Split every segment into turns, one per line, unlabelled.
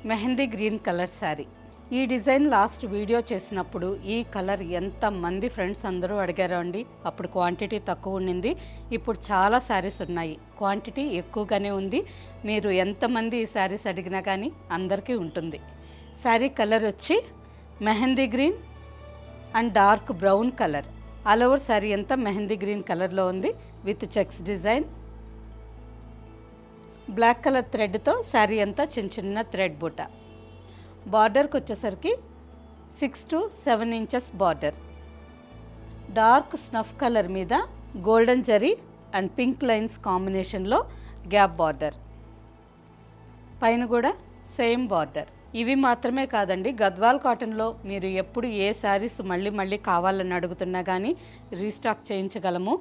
Mehndi green colour sari. ఈ design last video చేసినప్పుడు ఈ కలర్ ఎంతమంది ఫ్రెండ్స్ అందరూ అడిగారో అండి. అప్పుడు క్వాంటిటీ తక్కువ ఉండింది. ఇప్పుడు చాలా శారీస్ ఉన్నాయి, క్వాంటిటీ ఎక్కువగానే ఉంది. మీరు ఎంతమంది ఈ శారీస్ అడిగినా కానీ అందరికీ ఉంటుంది. శారీ కలర్ వచ్చి mehndi green and dark brown colour. All over sari అంతా మెహందీ గ్రీన్ కలర్లో ఉంది with checks design. Black colour థ్రెడ్తో శారీ అంతా చిన్న చిన్న థ్రెడ్ బూట. బార్డర్కి వచ్చేసరికి 6 to 7 inches border. Dark snuff colour మీద golden zari and pink lines కాంబినేషన్లో గ్యాప్ బార్డర్. పైన కూడా సేమ్ బార్డర్. ఇవి మాత్రమే కాదండి, గద్వాల్ కాటన్లో మీరు ఎప్పుడు ఏ శారీస్ మళ్ళీ కావాలని అడుగుతున్నా కానీ రీస్టాక్ చేయించగలము.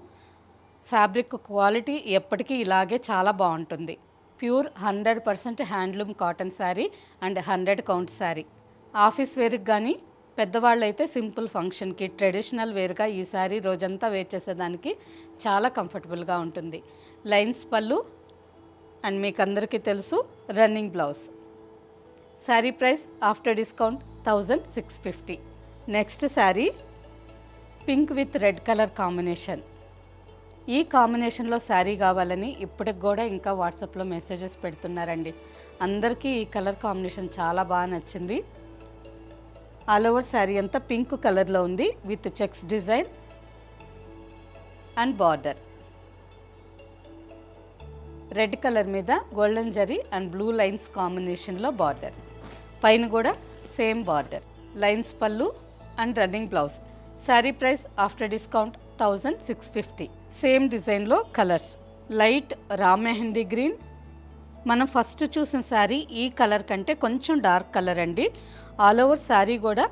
ఫ్యాబ్రిక్ క్వాలిటీ ఎప్పటికీ ఇలాగే చాలా బాగుంటుంది. Pure 100% handloom cotton sari and 100 count sari. Office వేర్కి కానీ పెద్దవాళ్ళు అయితే సింపుల్ ఫంక్షన్కి ట్రెడిషనల్ వేర్గా ఈ శారీ రోజంతా వేర్ చేసేదానికి చాలా కంఫర్టబుల్గా ఉంటుంది. లైన్స్ పళ్ళు అండ్ మీకు అందరికీ తెలుసు running blouse. Sari price after discount 1650. Next sari pink with red colour combination. ఈ కాంబినేషన్లో శారీ కావాలని ఇప్పటికి కూడా ఇంకా వాట్సాప్లో మెసేజెస్ పెడుతున్నారండి. అందరికీ ఈ కలర్ కాంబినేషన్ చాలా బాగా నచ్చింది. ఆల్ ఓవర్ శారీ అంతా పింక్ కలర్లో ఉంది with checks design and border. Red colour మీద golden zari and blue lines కాంబినేషన్లో బార్డర్. పైన కూడా సేమ్ బార్డర్. లైన్స్ పళ్ళు and running blouse. Sari price after discount 1650. Same డిజైన్లో కలర్స్. లైట్ రా మెహందీ గ్రీన్. మనం ఫస్ట్ చూసిన శారీ ఈ కలర్ కంటే కొంచెం డార్క్ కలర్ అండి. ఆల్ ఓవర్ శారీ కూడా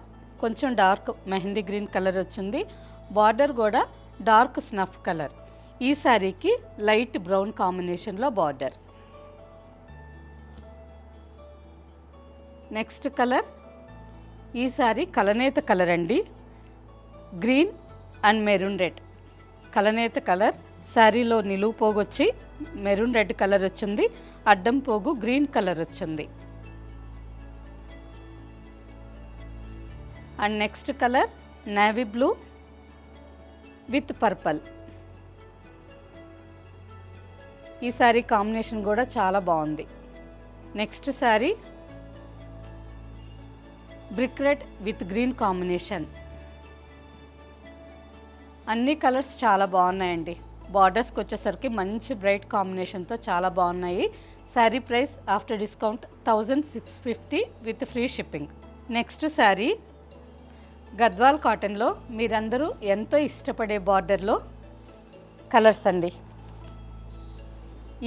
కొంచెం డార్క్ మెహందీ గ్రీన్ కలర్ వచ్చింది. బార్డర్ కూడా డార్క్ స్నఫ్ కలర్. ఈ శారీకి లైట్ బ్రౌన్ కాంబినేషన్లో బార్డర్. నెక్స్ట్ కలర్, ఈ శారీ కలనేత కలర్ అండి. Green and maroon red. కలనేత కలర్. శారీలో నిలువు పోగు వచ్చి మెరూన్ రెడ్ కలర్ వచ్చింది, అడ్డం పోగు గ్రీన్ కలర్ వచ్చింది. And next colour navy blue with purple. ఈ శారీ కాంబినేషన్ కూడా చాలా బాగుంది. Next sari brick red with green combination. అన్ని కలర్స్ చాలా బాగున్నాయండి. బార్డర్స్కి వచ్చేసరికి మంచి బ్రైట్ కాంబినేషన్తో చాలా బాగున్నాయి. Sari price after discount 1650 with free shipping. Next sari Gadwal కాటన్లో మీరందరూ ఎంతో ఇష్టపడే బార్డర్లో కలర్స్ అండి.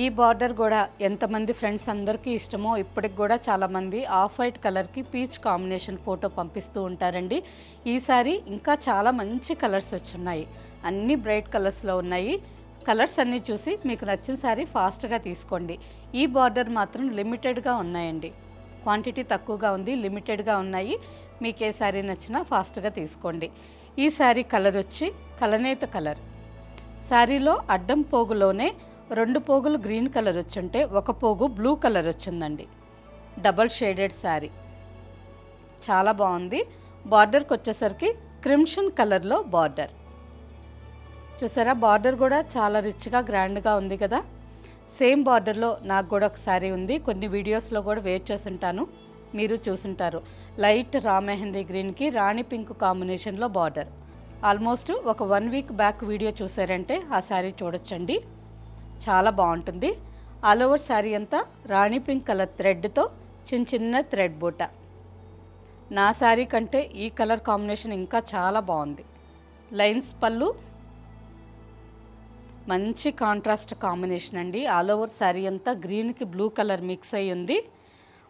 ఈ బార్డర్ కూడా ఎంతమంది ఫ్రెండ్స్ అందరికీ ఇష్టమో ఇప్పటికి కూడా చాలామంది ఆఫ్ వైట్ కలర్కి పీచ్ కాంబినేషన్ ఫోటో పంపిస్తూ ఉంటారండి. ఈసారి ఇంకా చాలా మంచి కలర్స్ వచ్చున్నాయి, అన్ని బ్రైట్ కలర్స్లో ఉన్నాయి. కలర్స్ అన్నీ చూసి మీకు నచ్చిన శారీ ఫాస్ట్గా తీసుకోండి. ఈ బార్డర్ మాత్రం లిమిటెడ్గా ఉన్నాయండి, క్వాంటిటీ తక్కువగా ఉంది, లిమిటెడ్గా ఉన్నాయి. మీకు ఏ శారీ నచ్చినా ఫాస్ట్గా తీసుకోండి. ఈ శారీ కలర్ వచ్చి కలనేత కలర్. శారీలో అడ్డం పోగులోనే 2 పోగులు గ్రీన్ కలర్ వచ్చుంటే 1 పోగు బ్లూ కలర్ వచ్చిందండి. డబల్ షేడెడ్ శారీ చాలా బాగుంది. బార్డర్కి వచ్చేసరికి క్రిమ్షన్ కలర్లో బార్డర్. చూసారా, బార్డర్ కూడా చాలా రిచ్గా గ్రాండ్గా ఉంది కదా. సేమ్ బార్డర్లో నాకు కూడా ఒక శారీ ఉంది, కొన్ని వీడియోస్లో కూడా వేర్ చేసుంటాను, మీరు చూసుంటారు. లైట్ రా మెహందీ గ్రీన్కి రాణి పింక్ కాంబినేషన్లో బార్డర్. ఆల్మోస్ట్ ఒక 1 వీక్ బ్యాక్ వీడియో చూసారంటే ఆ శారీ చూడొచ్చండి, చాలా బాగుంటుంది. ఆల్ ఓవర్ శారీ అంతా రాణి పింక్ కలర్ థ్రెడ్తో చిన్న థ్రెడ్ బూట. నా శారీ కంటే ఈ కలర్ కాంబినేషన్ ఇంకా చాలా బాగుంది. లైన్స్ పళ్ళు, మంచి కాంట్రాస్ట్ కాంబినేషన్ అండి. ఆల్ ఓవర్ శారీ అంతా గ్రీన్కి బ్లూ కలర్ మిక్స్ అయ్యి ఉంది.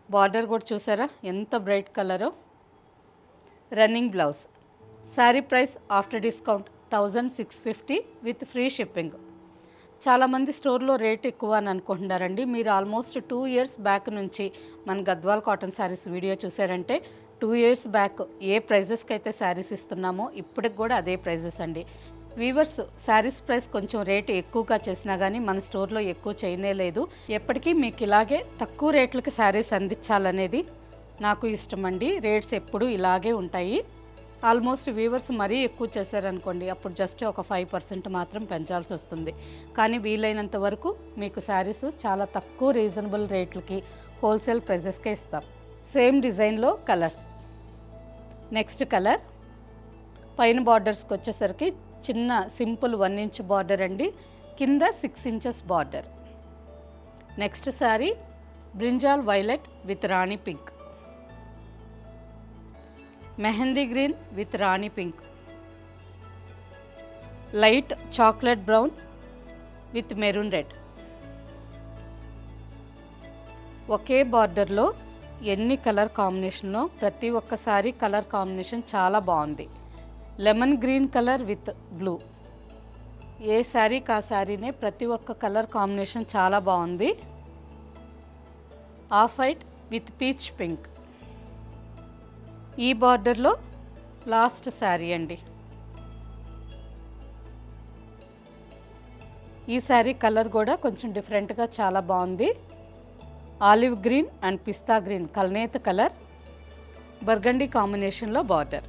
బార్డర్ కూడా చూసారా ఎంత బ్రైట్ కలరో. Running blouse. Sari price after discount 1650 with free shipping. చాలామంది స్టోర్లో రేట్ ఎక్కువ అని అనుకుంటున్నారండి. మీరు ఆల్మోస్ట్ 2 ఇయర్స్ బ్యాక్ నుంచి మన గద్వాల్ కాటన్ శారీస్ వీడియో చూసారంటే 2 ఇయర్స్ బ్యాక్ ఏ ప్రైజెస్కి అయితే శారీస్ ఇస్తున్నామో ఇప్పటికి కూడా అదే ప్రైజెస్ అండి. వీవర్స్, శారీస్ ప్రైస్ కొంచెం రేటు ఎక్కువగా చేసినా కానీ మన స్టోర్లో ఎక్కువ చేయనే లేదు. ఎప్పటికీ మీకు ఇలాగే తక్కువ రేట్లకి శారీస్ అందించాలనేది నాకు ఇష్టం అండి. రేట్స్ ఎప్పుడూ ఇలాగే ఉంటాయి. ఆల్మోస్ట్ వీవర్స్ మరీ ఎక్కువ చేశారనుకోండి, అప్పుడు జస్ట్ ఒక 5% మాత్రం పెంచాల్సి వస్తుంది. కానీ వీలైనంత వరకు మీకు శారీస్ చాలా తక్కువ రీజనబుల్ రేట్లకి హోల్సేల్ ప్రైజెస్కే ఇస్తాం. సేమ్ డిజైన్లో కలర్స్. నెక్స్ట్ కలర్ పైన బార్డర్స్కి వచ్చేసరికి చిన్న సింపుల్ 1 ఇంచ్ బార్డర్ అండి, కింద 6 inches border. Next sari brinjal violet with rani pink, mehndi green with rani pink, light chocolate brown with maroon red. ఒకే బార్డర్లో ఎన్ని కలర్ కాంబినేషన్లో ప్రతి ఒక్కసారి కలర్ కాంబినేషన్ చాలా బాగుంది. Lemon green colour with blue. ఏ శారీకి ఆ శారీనే ప్రతి ఒక్క కలర్ కాంబినేషన్ చాలా బాగుంది. Off white with peach pink. ఈ బార్డర్లో లాస్ట్ శారీ అండి. ఈ శారీ కలర్ కూడా కొంచెం డిఫరెంట్గా చాలా బాగుంది. Olive green and pista green కల్నేత కలర్, బర్గండీ కాంబినేషన్లో బార్డర్.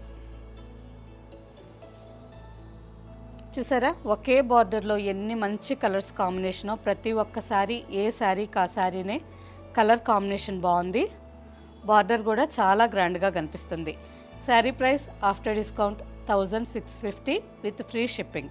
చూసారా, ఒకే బార్డర్లో ఎన్ని మంచి కలర్స్ కాంబినేషనో. ప్రతి ఒక్కసారి ఏ శారీకి ఆ శారీనే కలర్ కాంబినేషన్ బాగుంది. బార్డర్ కూడా చాలా గ్రాండ్గా కనిపిస్తుంది. Sari price after discount 1650 with free shipping.